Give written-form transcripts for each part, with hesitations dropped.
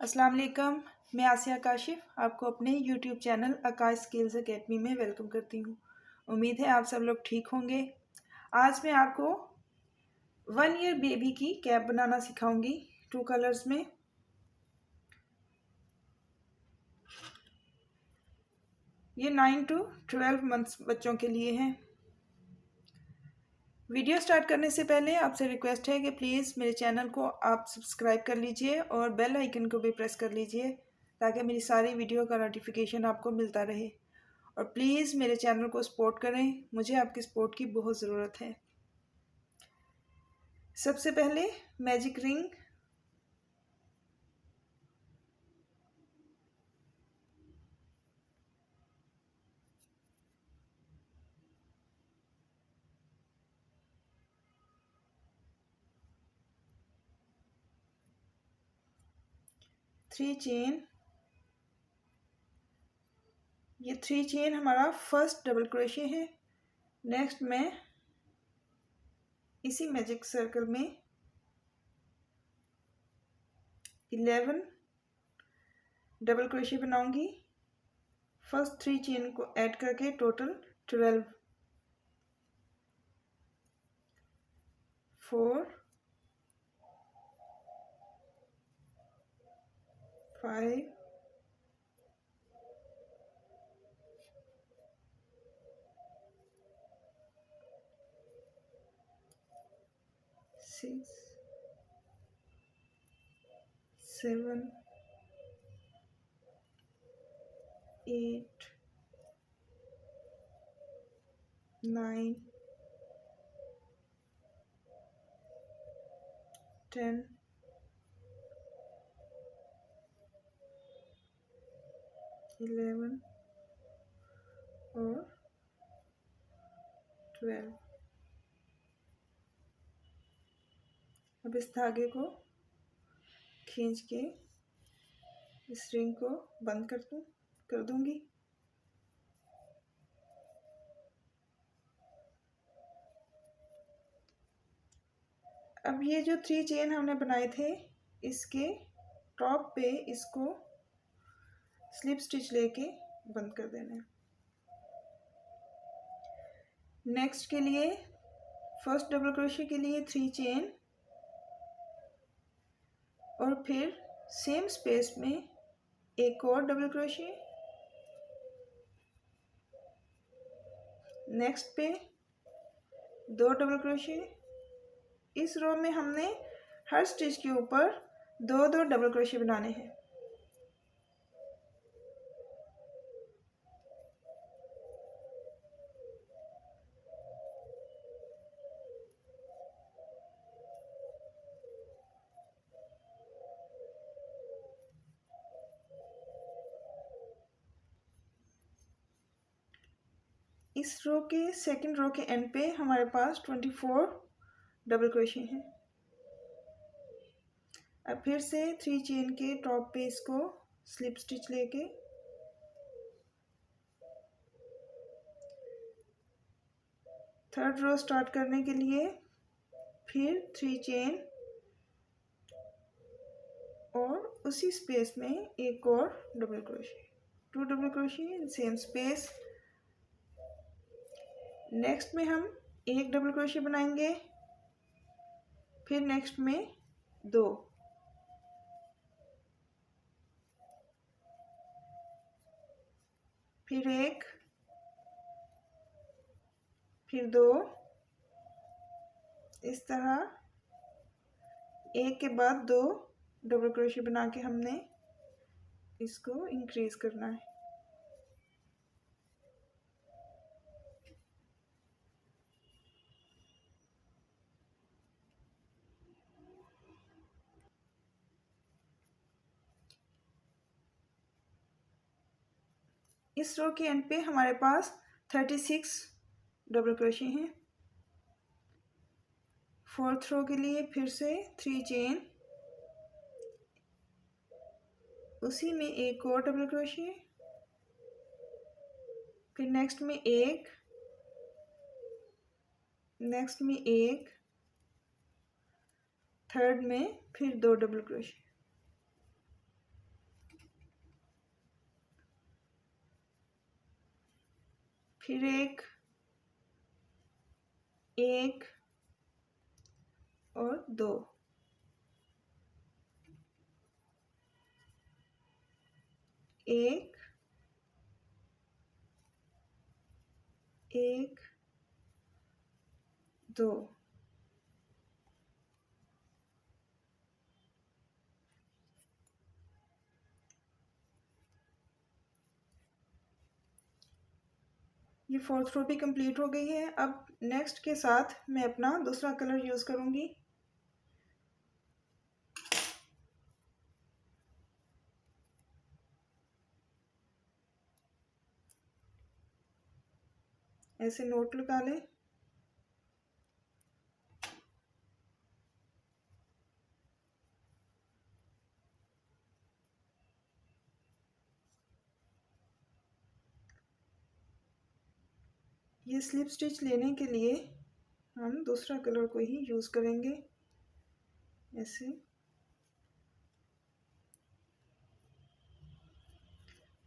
अस्सलाम वालेकुम। मैं आसिया काशिफ आपको अपने यूट्यूब चैनल आकाश स्किल्स एकेडमी में वेलकम करती हूँ। उम्मीद है आप सब लोग ठीक होंगे। आज मैं आपको 1 ईयर बेबी की कैप बनाना सिखाऊंगी 2 कलर्स में। ये 9 to 12 मंथ्स बच्चों के लिए है। वीडियो स्टार्ट करने से पहले आपसे रिक्वेस्ट है कि प्लीज़ मेरे चैनल को आप सब्सक्राइब कर लीजिए और बेल आइकन को भी प्रेस कर लीजिए ताकि मेरी सारी वीडियो का नोटिफिकेशन आपको मिलता रहे। और प्लीज़ मेरे चैनल को सपोर्ट करें, मुझे आपकी सपोर्ट की बहुत ज़रूरत है। सबसे पहले मैजिक रिंग, थ्री चेन। ये 3 चेन हमारा फर्स्ट डबल क्रोशे है। नेक्स्ट मैं इसी मैजिक सर्कल में 11 डबल क्रोशे बनाऊंगी। फर्स्ट 3 चेन को ऐड करके टोटल 12, 4, 5, 6, 7, 8, 9, 10, 11 और 12। अब इस धागे को खींच के इस रिंग को बंद कर दूंगी। अब ये जो 3 चेन हमने बनाए थे इसके टॉप पे इसको स्लिप स्टिच लेके बंद कर देना है। नेक्स्ट के लिए फर्स्ट डबल क्रोशे के लिए 3 चेन और फिर सेम स्पेस में एक और डबल क्रोशे। नेक्स्ट पे 2 डबल क्रोशे। इस रो में हमने हर स्टिच के ऊपर 2-2 डबल क्रोशे बनाने हैं। इस रो के सेकंड रो के एंड पे हमारे पास 24 डबल क्रोशे हैं। अब फिर से 3 चेन के टॉप पे इसको स्लिप स्टिच लेके थर्ड रो स्टार्ट करने के लिए फिर 3 चेन और उसी स्पेस में एक और double crochet, 2 double crochet in same space. Next में हम एक डबल क्रोशे बनाएंगे, फिर नेक्स्ट में 2, फिर एक, फिर 2। इस तरह एक के बाद 2 डबल क्रोशे बना के हमने इसको इंक्रीज करना है। इस रो के एंड पे हमारे पास 36 डबल क्रोशे हैं। फोर्थ रो के लिए फिर से 3 चेन, उसी में एक और डबल क्रोशे, फिर नेक्स्ट में एक, नेक्स्ट में एक, थर्ड में फिर 2 डबल क्रोशे। फिर एक, एक और दो, एक, एक, दो, ये फोर्थ रो भी कंप्लीट हो गई है। अब नेक्स्ट के साथ मैं अपना दूसरा कलर यूज़ करूँगी। ऐसे नोट लगा लें। ये स्लिप स्टिच लेने के लिए हम दूसरा कलर को ही यूज़ करेंगे। ऐसे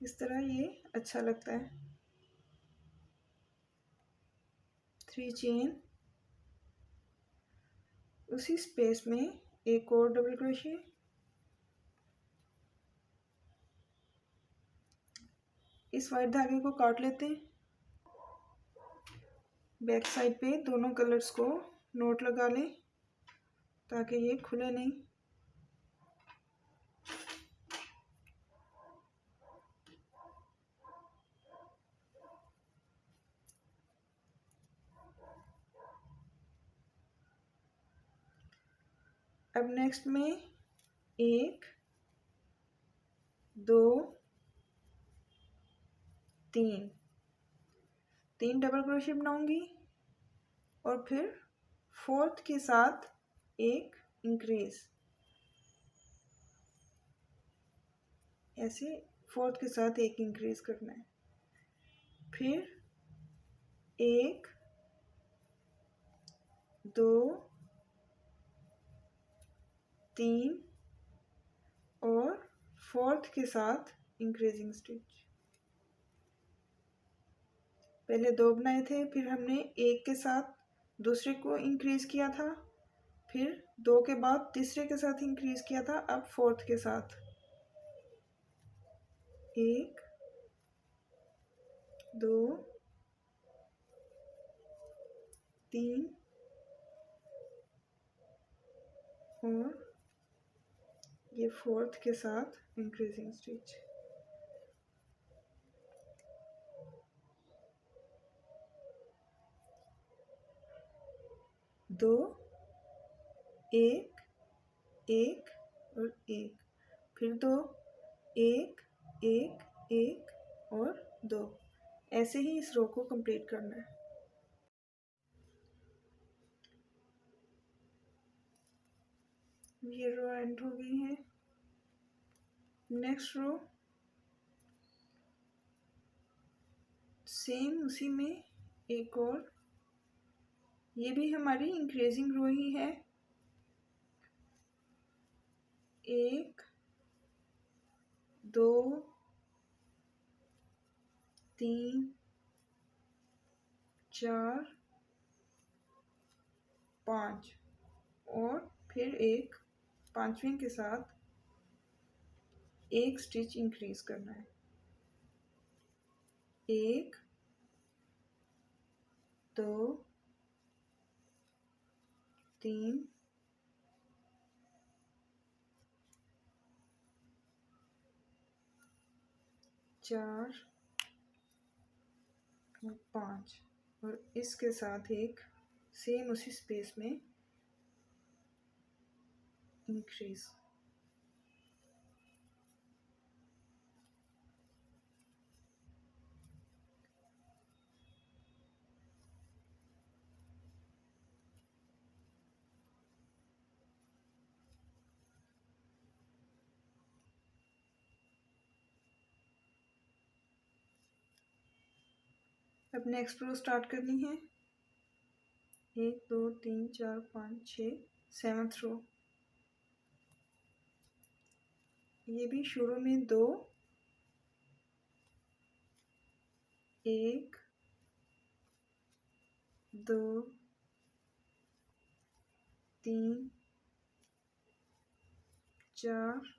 इस तरह ये अच्छा लगता है। 3 चेन, उसी स्पेस में एक और डबल क्रोशे, इस वाइट धागे को काट लेते हैं। बैक साइड पे दोनों कलर्स को नोट लगा लें ताकि ये खुले नहीं। अब नेक्स्ट में एक, दो, तीन, तीन डबल क्रोशे बनाऊंगी और फिर फोर्थ के साथ एक इंक्रीज, ऐसे फोर्थ के साथ एक इंक्रीज करना है। फिर एक, दो, तीन और फोर्थ के साथ इंक्रीजिंग स्टिच। पहले दो बनाए थे, फिर हमने एक के साथ दूसरे को इंक्रीज किया था, फिर दो के बाद तीसरे के साथ इंक्रीज किया था, अब फोर्थ के साथ एक, दो, तीन और ये फोर्थ के साथ इंक्रीजिंग स्टिच। दो, एक, एक और एक, फिर दो, एक, एक, एक और दो, ऐसे ही इस रो को कंप्लीट करना है। ये रो एंड हो गई है। नेक्स्ट रो सेम उसी में एक और, ये भी हमारी इंक्रीजिंग रो ही है। एक, दो, तीन, चार, पाँच और फिर एक पांचवें के साथ एक स्टिच इंक्रीज करना है। एक, दो, तीन, चार और पाँच और इसके साथ एक सेम उसी स्पेस में इंक्रीज। अब नेक्स्ट रो स्टार्ट करनी है। एक, दो, तीन, चार, पाँच, छः, सेवंथ रो। ये भी शुरू में दो, एक, 2 3 4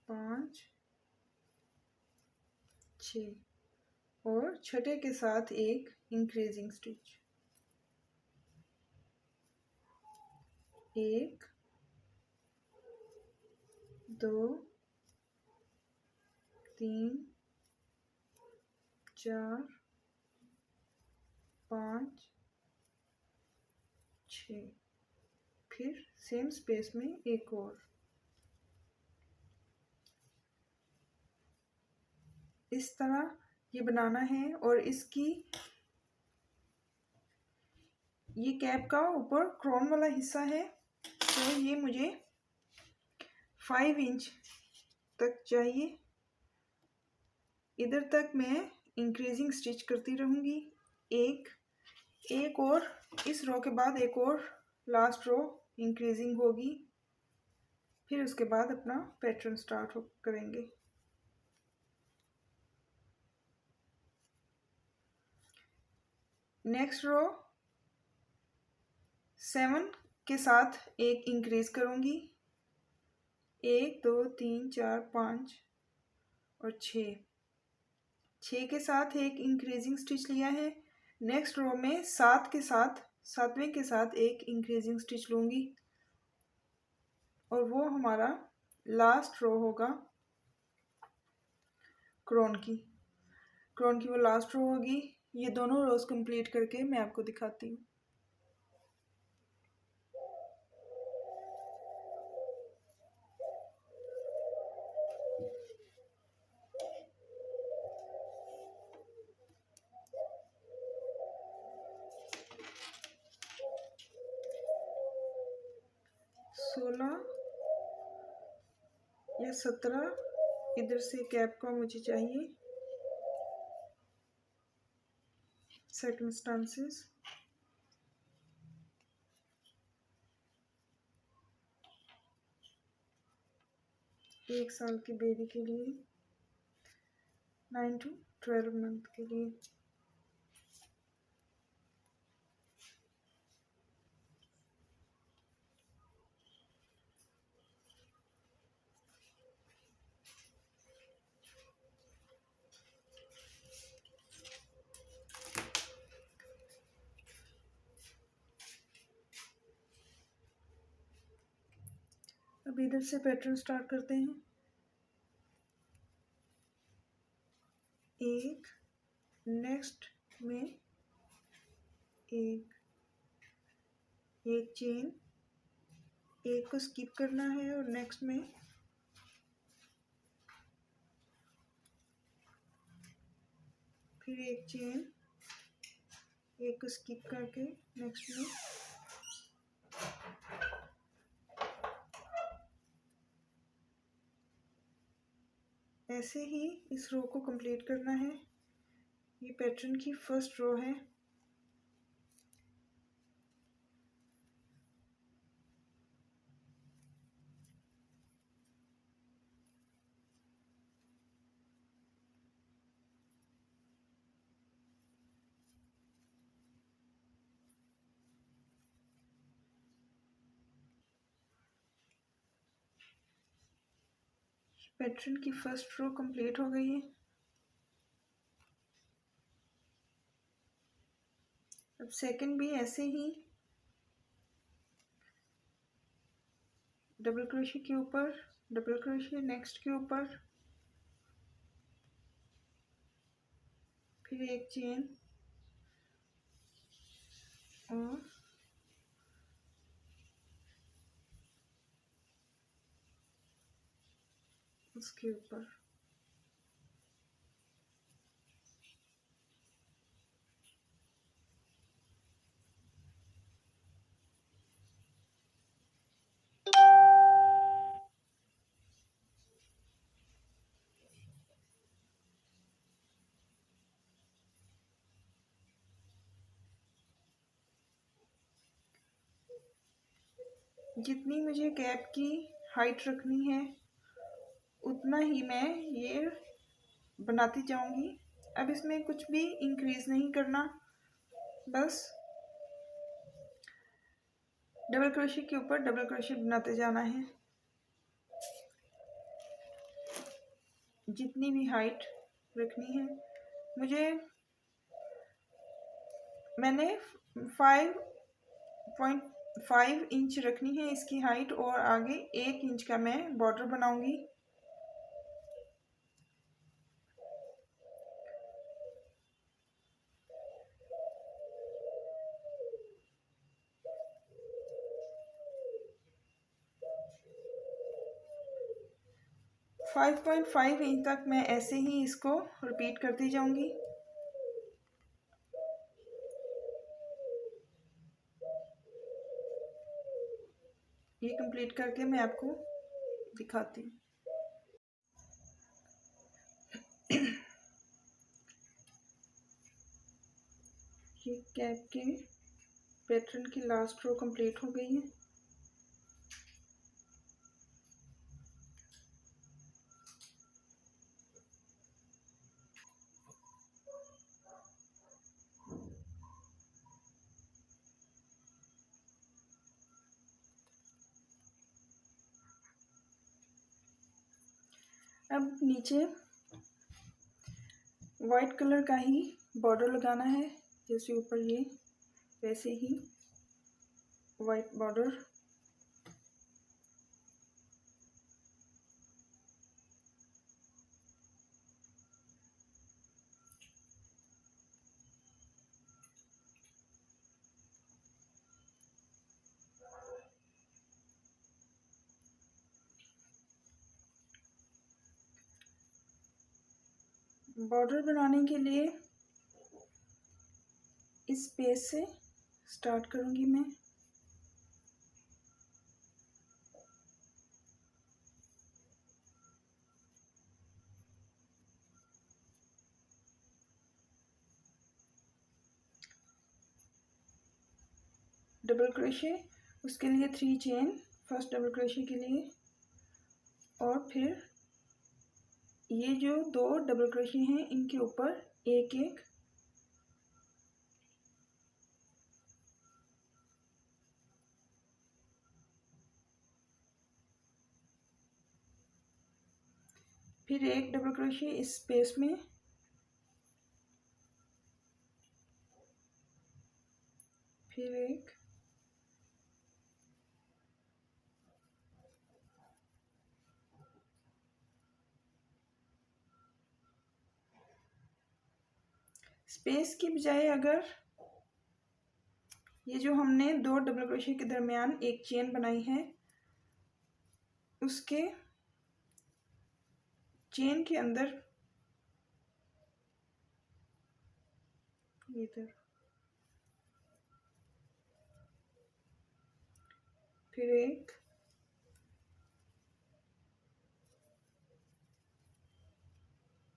5 6 और छठे के साथ एक इंक्रीजिंग स्टिच, 1 2 3 4 5 6, फिर सेम स्पेस में एक और। इस तरह ये बनाना है। और इसकी ये कैप का ऊपर क्रोन वाला हिस्सा है, तो ये मुझे 5 इंच तक चाहिए। इधर तक मैं इंक्रीजिंग स्टिच करती रहूँगी, एक और इस रो के बाद एक और लास्ट रो इंक्रीजिंग होगी, फिर उसके बाद अपना पैटर्न स्टार्ट करेंगे। नेक्स्ट रो 7 के साथ एक इंक्रीज करूँगी, 1 2 3 4 5 और 6 के साथ एक इंक्रीजिंग स्टिच लिया है। नेक्स्ट रो में 7वें के साथ एक इंक्रीजिंग स्टिच लूँगी और वो हमारा लास्ट रो होगा क्रोन की वो लास्ट रो होगी। ये दोनों रोज कंप्लीट करके मैं आपको दिखाती हूँ। सोलह या 17 इधर से कैप का मुझे चाहिए सर्कमस्टांसेस। एक साल की बेबी के लिए, 9 to 12 मंथ के लिए। अब इधर से पैटर्न स्टार्ट करते हैं। एक, नेक्स्ट में एक चेन, एक को स्किप करना है और नेक्स्ट में फिर एक चेन, एक को स्किप करके नेक्स्ट में ऐसे ही इस रो को कंप्लीट करना है। ये पैटर्न की फर्स्ट रो है। पैटर्न की फर्स्ट रो कंप्लीट हो गई है। अब सेकंड भी ऐसे ही डबल क्रोशे के ऊपर डबल क्रोशे, नेक्स्ट के ऊपर फिर एक चेन और उसके ऊपर जितनी मुझे कैप की हाइट रखनी है उतना ही मैं ये बनाती जाऊंगी। अब इसमें कुछ भी इंक्रीज नहीं करना, बस डबल क्रोशे के ऊपर डबल क्रोशे बनाते जाना है। जितनी भी हाइट रखनी है मैंने 5.5 इंच रखनी है इसकी हाइट, और आगे 1 इंच का मैं बॉर्डर बनाऊंगी। फाइव 5.5 इंच तक मैं ऐसे ही इसको रिपीट करती जाऊंगी। ये कंप्लीट करके मैं आपको दिखाती हूँ। ये कैप के पैटर्न की लास्ट रो कंप्लीट हो गई है। अब नीचे वाइट कलर का ही बॉर्डर लगाना है, जैसे ऊपर ये वैसे ही वाइट बॉर्डर। बॉर्डर बनाने के लिए इस पेज से स्टार्ट करूंगी मैं। डबल क्रोशे, उसके लिए 3 चेन फर्स्ट डबल क्रोशे के लिए, और फिर ये जो 2 डबल क्रोशे हैं इनके ऊपर एक एक फिर एक डबल क्रोशे इस स्पेस में, फिर एक, स्पेस की बजाय अगर ये जो हमने 2 डबल क्रोशे के दरमियान एक चेन बनाई है, उसके चेन के अंदर इधर फिर एक,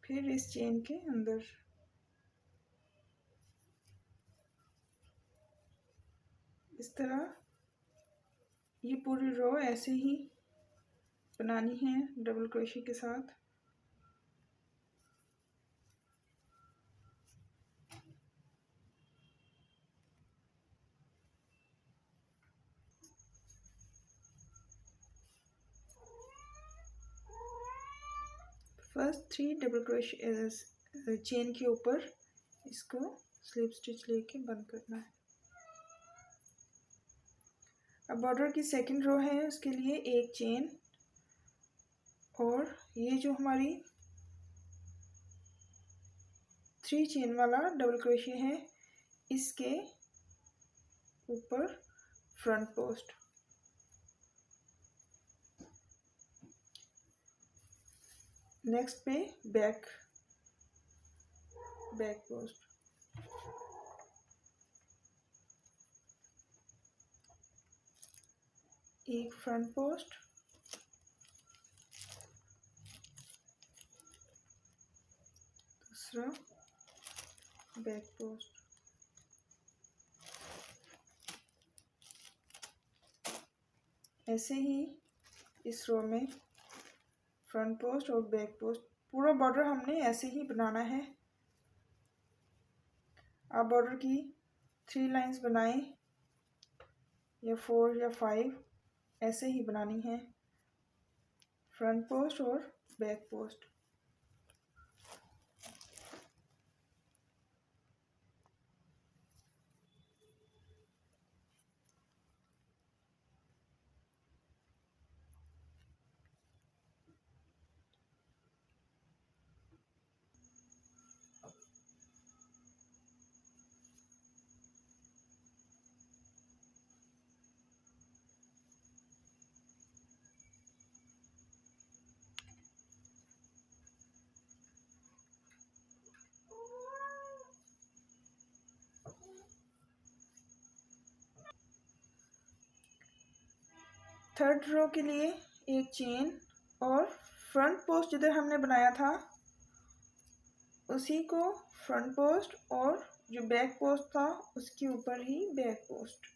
फिर इस चेन के अंदर, इस तरह ये पूरी रो ऐसे ही बनानी है डबल क्रोशे के साथ। फर्स्ट 3 डबल क्रोशे चेन के ऊपर इसको स्लिप स्टिच लेके बंद करना है। अब बॉर्डर की सेकंड रो है, उसके लिए एक चेन, और ये जो हमारी 3 चेन वाला डबल क्रोशे है इसके ऊपर फ्रंट पोस्ट, नेक्स्ट पे बैक पोस्ट, एक फ्रंट पोस्ट, दूसरा बैक पोस्ट। ऐसे ही इस रो में फ्रंट पोस्ट और बैक पोस्ट, पूरा बॉर्डर हमने ऐसे ही बनाना है। आप बॉर्डर की 3 लाइंस बनाएं या 4 या 5 ऐसे ही बनानी है, फ्रंट पोस्ट और बैक पोस्ट। थर्ड रो के लिए एक चेन और फ्रंट पोस्ट जिधर हमने बनाया था उसी को फ्रंट पोस्ट और जो बैक पोस्ट था उसके ऊपर ही बैक पोस्ट।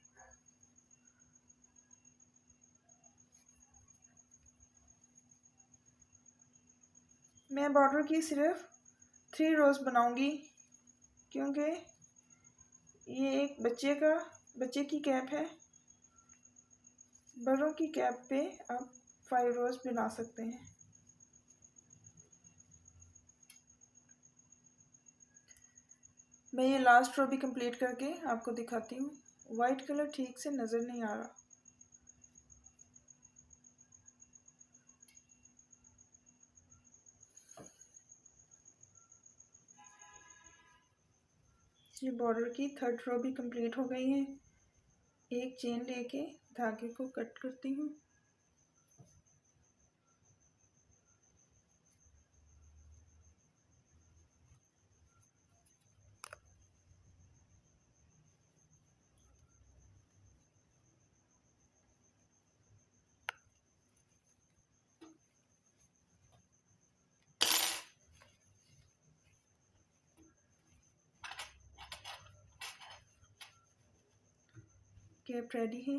मैं बॉर्डर की सिर्फ 3 रोज बनाऊंगी क्योंकि ये एक बच्चे की कैप है। बड़ों की कैप पे आप 5 रोज बना सकते हैं। मैं ये लास्ट रो भी कंप्लीट करके आपको दिखाती हूँ। वाइट कलर ठीक से नज़र नहीं आ रहा। ये बॉर्डर की थर्ड रो भी कंप्लीट हो गई है। एक चेन लेके धागे को कट करती हूँ। कैप रेडी है।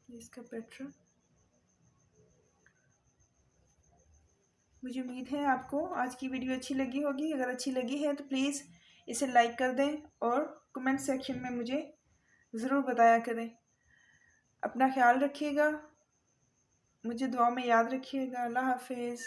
इसका पैटर्न। मुझे उम्मीद है आपको आज की वीडियो अच्छी लगी होगी। अगर अच्छी लगी है तो प्लीज़ इसे लाइक कर दें और कमेंट सेक्शन में मुझे ज़रूर बताया करें। अपना ख्याल रखिएगा, मुझे दुआ में याद रखिएगा। अल्लाह हाफिज़।